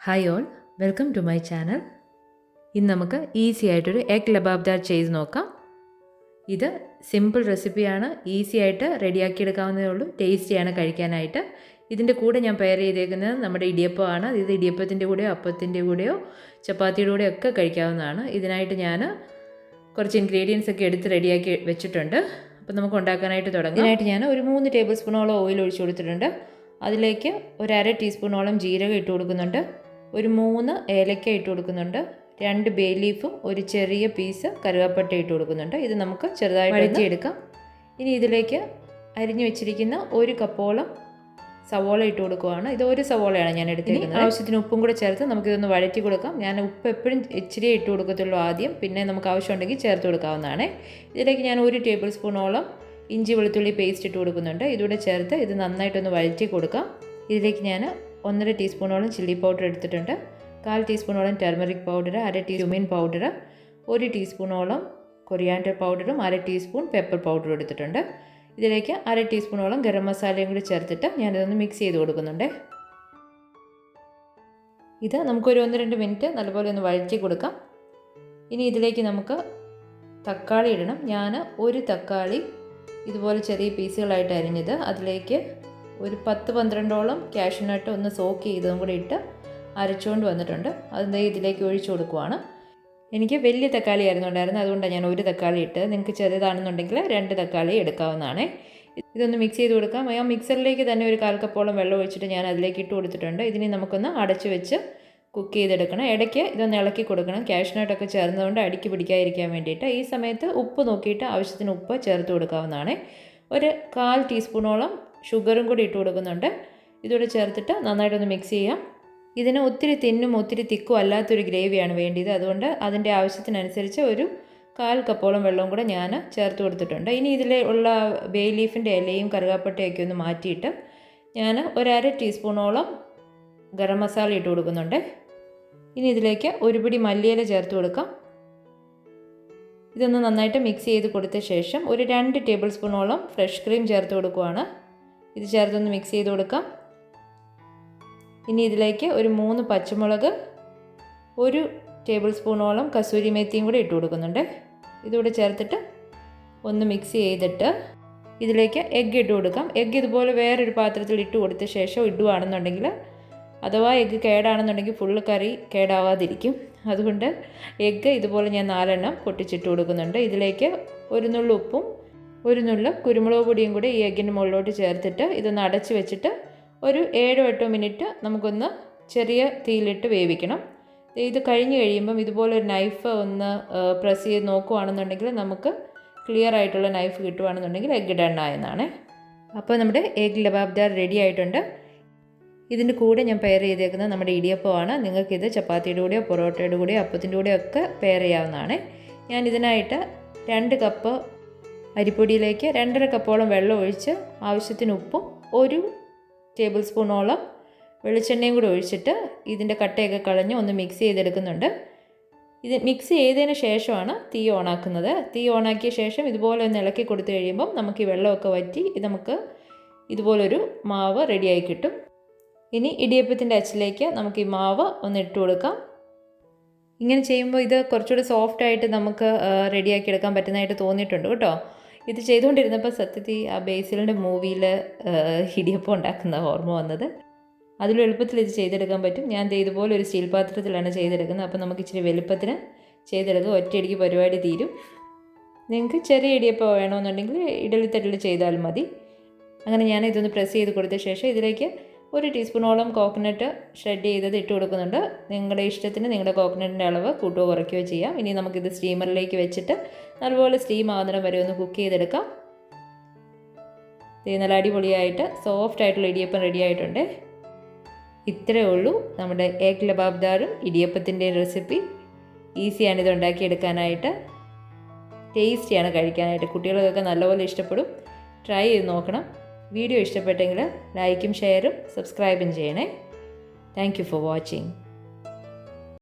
Hi all, welcome to my channel. ഇന്ന് നമുക്ക് easy ആയിട്ടൊരു എഗ് ലബാബ്ദാർ ചെയ്ത് നോക്കാം. ഇത് സിമ്പിൾ റെസിപ്പിയാണ്, ഈസി ആയിട്ട് റെഡിയാക്കിയെടുക്കാവുന്നതേ ഉള്ളൂ. ടേസ്റ്റിയാണ് കഴിക്കാനായിട്ട്. ഇതിൻ്റെ കൂടെ ഞാൻ പെയർ ചെയ്തേക്കുന്നത് നമ്മുടെ ഇടിയപ്പമാണ്. ഇത് ഇടിയപ്പത്തിൻ്റെ കൂടെയോ അപ്പത്തിൻ്റെ കൂടെയോ ചപ്പാത്തിയുടെ കൂടെയോ ഒക്കെ കഴിക്കാവുന്നതാണ്. ഇതിനായിട്ട് ഞാൻ കുറച്ച് ഇൻഗ്രീഡിയൻസ് ഒക്കെ എടുത്ത് റെഡിയാക്കി വെച്ചിട്ടുണ്ട്. അപ്പോൾ നമുക്ക് ഉണ്ടാക്കാനായിട്ട് തുടങ്ങാം. ഇതിനായിട്ട് ഞാൻ ഒരു 3 ടേബിൾ സ്പൂണോളം ഓയിൽ ഒഴിച്ച് കൊടുത്തിട്ടുണ്ട്. അതിലേക്ക് ഒരു 1/2 ടീസ്പൂണോളം ജീരകം ഇട്ട് കൊടുക്കുന്നുണ്ട്. ഒരു 3 ഏലക്ക ഇട്ട് കൊടുക്കുന്നുണ്ട്. 2 ബേ ലീഫും ഒരു ചെറിയ പീസ് കറുവാപ്പട്ട ഇട്ട് കൊടുക്കുന്നുണ്ട്. ഇത് നമുക്ക് ചെറുതായിട്ട് വഴറ്റിയെടുക്കാം. ഇനി ഇതിലേക്ക് അരിഞ്ഞു വെച്ചിരിക്കുന്ന 1 കപ്പോളം സവോള ഇട്ട് കൊടുക്കുകയാണ്. ഇത് 1 സവോളയാണ് ഞാൻ എടുത്തിരിക്കുന്നത്. ആവശ്യത്തിന് ഉപ്പും കൂടെ ചേർത്ത് നമുക്കിതൊന്ന് വഴറ്റി കൊടുക്കാം. ഞാൻ ഉപ്പ് എപ്പോഴും ഇച്ചിരി ഇട്ട് കൊടുക്കത്തുള്ളൂ ആദ്യം, പിന്നെ നമുക്ക് ആവശ്യമുണ്ടെങ്കിൽ ചേർത്ത് കൊടുക്കാവുന്നതാണ്. ഇതിലേക്ക് ഞാൻ 1 ടേബിൾ സ്പൂണോളം ഇഞ്ചി വെളുത്തുള്ളി പേസ്റ്റ് ഇട്ട് കൊടുക്കുന്നുണ്ട്. ഇതൂടെ ചേർത്ത് ഇത് നന്നായിട്ടൊന്ന് വഴറ്റി കൊടുക്കാം. ഇതിലേക്ക് ഞാൻ 1.5 ടീസ്പൂണോളം ചില്ലി പൗഡർ എടുത്തിട്ടുണ്ട്. 1/4 ടീസ്പൂണോളം ടർമറിക് പൗഡർ, 1/2 ടീസ്പൂൺ പൗഡർ, 1 ടീസ്പൂണോളം കൊറിയാൻഡർ പൗഡറും 1/2 ടീസ്പൂൺ പെപ്പർ പൗഡറും എടുത്തിട്ടുണ്ട്. ഇതിലേക്ക് 1/2 ടീസ്പൂണോളം ഗരം മസാലയും കൂടി ചേർത്തിട്ട് ഞാനിതൊന്ന് മിക്സ് ചെയ്ത് കൊടുക്കുന്നുണ്ട്. ഇത് നമുക്കൊരു 1-2 മിനിറ്റ് നല്ലപോലെ ഒന്ന് വഴറ്റി കൊടുക്കാം. ഇനി ഇതിലേക്ക് നമുക്ക് തക്കാളി ഇടണം. ഞാൻ 1 തക്കാളി ഇതുപോലെ ചെറിയ പീസുകളായിട്ട് അരിഞ്ഞത്, അതിലേക്ക് ഒരു 10-12ഓളം കാഷ്യൂനട്ട് ഒന്ന് സോക്ക് ചെയ്തതും കൂടി ഇട്ട് അരച്ചുകൊണ്ട് വന്നിട്ടുണ്ട്. അതിൻ്റെ ഇതിലേക്ക് ഒഴിച്ചു കൊടുക്കുവാണ്. എനിക്ക് വലിയ തക്കാളി ആയിരുന്നു ഉണ്ടായിരുന്നത്, അതുകൊണ്ടാണ് ഞാൻ 1 തക്കാളി ഇട്ട്. നിങ്ങൾക്ക് ചെറുതാണെന്നുണ്ടെങ്കിൽ 2 തക്കാളി എടുക്കാവുന്നതാണ്. ഇതൊന്ന് മിക്സ് ചെയ്ത് കൊടുക്കാം. ആ മിക്സറിലേക്ക് തന്നെ ഒരു 1/4 കപ്പോളം വെള്ളം ഒഴിച്ചിട്ട് ഞാൻ അതിലേക്ക് ഇട്ട് കൊടുത്തിട്ടുണ്ട്. ഇതിനെ നമുക്കൊന്ന് അടച്ച് വെച്ച് കുക്ക് ചെയ്തെടുക്കണം. ഇടയ്ക്ക് ഇതൊന്ന് ഇളക്കി കൊടുക്കണം. കാഷ്യൂനട്ടൊക്കെ ചേർന്നതുകൊണ്ട് അടിക്ക് പിടിക്കാതിരിക്കാൻ വേണ്ടിയിട്ട്. ഈ സമയത്ത് ഉപ്പ് നോക്കിയിട്ട് ആവശ്യത്തിന് ഉപ്പ് ചേർത്ത് കൊടുക്കാവുന്നതാണ്. ഒരു 1/4 ടീസ്പൂണോളം ഷുഗറും കൂടി ഇട്ട് കൊടുക്കുന്നുണ്ട്. ഇതോടെ ചേർത്തിട്ട് നന്നായിട്ടൊന്ന് മിക്സ് ചെയ്യാം. ഇതിന് ഒത്തിരി തിന്നും ഒത്തിരി തിക്കും അല്ലാത്തൊരു ഗ്രേവിയാണ് വേണ്ടിയത്. അതുകൊണ്ട് അതിൻ്റെ ആവശ്യത്തിനനുസരിച്ച് ഒരു 1/4 കപ്പോളം വെള്ളവും കൂടെ ഞാൻ ചേർത്ത് കൊടുത്തിട്ടുണ്ട്. ഇനി ഇതിലുള്ള ബേ ലീഫിൻ്റെ ഇലയും കറുകാപ്പട്ടയൊക്കെ ഒന്ന് മാറ്റിയിട്ട് ഞാൻ ഒരു 1/2 ടീസ്പൂണോളം ഗരം മസാല ഇട്ട് കൊടുക്കുന്നുണ്ട്. ഇനി ഇതിലേക്ക് ഒരു പിടി മല്ലിയില ചേർത്ത് കൊടുക്കാം. ഇതൊന്ന് നന്നായിട്ട് മിക്സ് ചെയ്ത് കൊടുത്ത ശേഷം ഒരു 2 ടേബിൾ സ്പൂണോളം ഫ്രഷ് ക്രീം ചേർത്ത് കൊടുക്കുകയാണ്. ഇത് ചേർത്തൊന്ന് മിക്സ് ചെയ്ത് കൊടുക്കാം. ഇനി ഇതിലേക്ക് ഒരു 3 പച്ചമുളക്, 1 ടേബിൾ സ്പൂണോളം കസൂരി മേത്തിയും കൂടി ഇട്ട് കൊടുക്കുന്നുണ്ട്. ഇതുകൂടെ ചേർത്തിട്ട് ഒന്ന് മിക്സ് ചെയ്തിട്ട് ഇതിലേക്ക് എഗ്ഗ് ഇട്ട് കൊടുക്കാം. എഗ്ഗ് ഇതുപോലെ വേറൊരു പാത്രത്തിൽ ഇട്ട് കൊടുത്ത ശേഷം ഇടുകയാണെന്നുണ്ടെങ്കിൽ, അഥവാ എഗ്ഗ് കേടാണെന്നുണ്ടെങ്കിൽ ഫുള്ള് കറി കേടാവാതിരിക്കും. അതുകൊണ്ട് എഗ്ഗ് ഇതുപോലെ ഞാൻ 4 എണ്ണം പൊട്ടിച്ചിട്ട് കൊടുക്കുന്നുണ്ട്. ഇതിലേക്ക് ഒരു നുള്ളു ഉപ്പും 1 നുള്ളു കുരുമുളക് പൊടിയും കൂടി ഈ എഗ്ഗിൻ്റെ മുകളിലോട്ട് ചേർത്തിട്ട് ഇതൊന്ന് അടച്ച് വെച്ചിട്ട് ഒരു 7-8 മിനിറ്റ് നമുക്കൊന്ന് ചെറിയ തീയിലിട്ട് വേവിക്കണം. ഇത് കഴിഞ്ഞ് കഴിയുമ്പം ഇതുപോലെ ഒരു നൈഫ് ഒന്ന് പ്രസ് ചെയ്ത് നോക്കുകയാണെന്നുണ്ടെങ്കിൽ നമുക്ക് ക്ലിയർ ആയിട്ടുള്ള നൈഫ് കിട്ടുകയാണെന്നുണ്ടെങ്കിൽ എഗ്ഗ് ഡൺ ആയെന്നാണ്. അപ്പോൾ നമ്മുടെ എഗ് ലബാബ്ദാർ റെഡി ആയിട്ടുണ്ട്. ഇതിൻ്റെ കൂടെ ഞാൻ പെയർ ചെയ്തേക്കുന്നത് നമ്മുടെ ഇടിയപ്പമാണ്. നിങ്ങൾക്കിത് ചപ്പാത്തിയുടെ കൂടെയോ പൊറോട്ടയുടെ കൂടെയോ അപ്പത്തിൻ്റെ കൂടെയോ ഒക്കെ പെയർ ചെയ്യാവുന്നതാണ്. ഞാൻ ഇതിനായിട്ട് 2 കപ്പ് അരിപ്പൊടിയിലേക്ക് 2.5 കപ്പോളം വെള്ളം ഒഴിച്ച് ആവശ്യത്തിന് ഉപ്പും 1 ടേബിൾ സ്പൂണോളം വെളിച്ചെണ്ണയും കൂടി ഒഴിച്ചിട്ട് ഇതിൻ്റെ കട്ടയൊക്കെ കളഞ്ഞ് ഒന്ന് മിക്സ് ചെയ്തെടുക്കുന്നുണ്ട്. ഇത് മിക്സ് ചെയ്തതിന് ശേഷമാണ് തീ ഓണാക്കുന്നത്. തീ ഓണാക്കിയ ശേഷം ഇതുപോലെ ഒന്ന് ഇളക്കി കൊടുത്തു കഴിയുമ്പം നമുക്ക് ഈ വെള്ളമൊക്കെ വറ്റി നമുക്ക് ഇതുപോലൊരു മാവ് റെഡിയായി കിട്ടും. ഇനി ഇടിയപ്പത്തിൻ്റെ അച്ചിലേക്ക് നമുക്ക് ഈ മാവ് ഒന്ന് ഇട്ട് കൊടുക്കാം. ഇങ്ങനെ ചെയ്യുമ്പോൾ ഇത് കുറച്ചുകൂടി സോഫ്റ്റായിട്ട് നമുക്ക് റെഡിയാക്കി എടുക്കാൻ പറ്റുന്നതായിട്ട് തോന്നിയിട്ടുണ്ട് കേട്ടോ. ഇത് ചെയ്തുകൊണ്ടിരുന്നപ്പോൾ സത്യത്തിൽ ആ ബേസിലിൻ്റെ മൂവിയിൽ ഇടിയപ്പം ഉണ്ടാക്കുന്ന ഓർമ്മ വന്നത്. അതിലും എളുപ്പത്തിൽ ഇത് ചെയ്തെടുക്കാൻ പറ്റും. ഞാൻ ഇതുപോലെ ഒരു സ്റ്റീൽ പാത്രത്തിലാണ് ചെയ്തെടുക്കുന്നത്. അപ്പോൾ നമുക്ക് ഇച്ചിരി വലുപ്പത്തിന് ചെയ്തെടുക്കുക. ഒറ്റയടിക്ക് പരിപാടി തീരും. നിങ്ങൾക്ക് ചെറിയ ഇടിയപ്പം വേണമെന്നുണ്ടെങ്കിൽ ഇഡലിത്തട്ടിൽ ചെയ്താലും മതി. അങ്ങനെ ഞാൻ ഇതൊന്ന് പ്രസ് ചെയ്ത് കൊടുത്ത ശേഷം ഇതിലേക്ക് 1 ടീസ്പൂണോളം കോക്കനട്ട് ഷ്രെഡ് ചെയ്തത് ഇട്ട് കൊടുക്കുന്നുണ്ട്. നിങ്ങളുടെ ഇഷ്ടത്തിന് നിങ്ങളുടെ കോക്കനട്ടിൻ്റെ അളവ് കൂട്ടുകയോ കുറയ്ക്കുകയോ ചെയ്യാം. ഇനി നമുക്കിത് സ്റ്റീമറിലേക്ക് വെച്ചിട്ട് നല്ലപോലെ സ്റ്റീം ആകുന്നിടം വരെ ഒന്ന് കുക്ക് ചെയ്തെടുക്കാം. ഇത് നല്ല അടിപൊളിയായിട്ട് സോഫ്റ്റ് ആയിട്ടുള്ള ഇടിയപ്പം റെഡി ആയിട്ടുണ്ട്. ഇത്രയേ ഉള്ളൂ നമ്മുടെ എഗ് ലബാബ്ദാറും ഇടിയപ്പത്തിൻ്റെ റെസിപ്പി. ഈസിയാണ് ഇത് ഉണ്ടാക്കിയെടുക്കാനായിട്ട്, ടേസ്റ്റിയാണ് കഴിക്കാനായിട്ട്. കുട്ടികൾക്കൊക്കെ നല്ലപോലെ ഇഷ്ടപ്പെടും. ട്രൈ ചെയ്ത് നോക്കണം. വീഡിയോ ഇഷ്ടപ്പെട്ടെങ്കിൽ ലൈക്കും ഷെയറും സബ്സ്ക്രൈബും ചെയ്യണേ. Thank you for watching.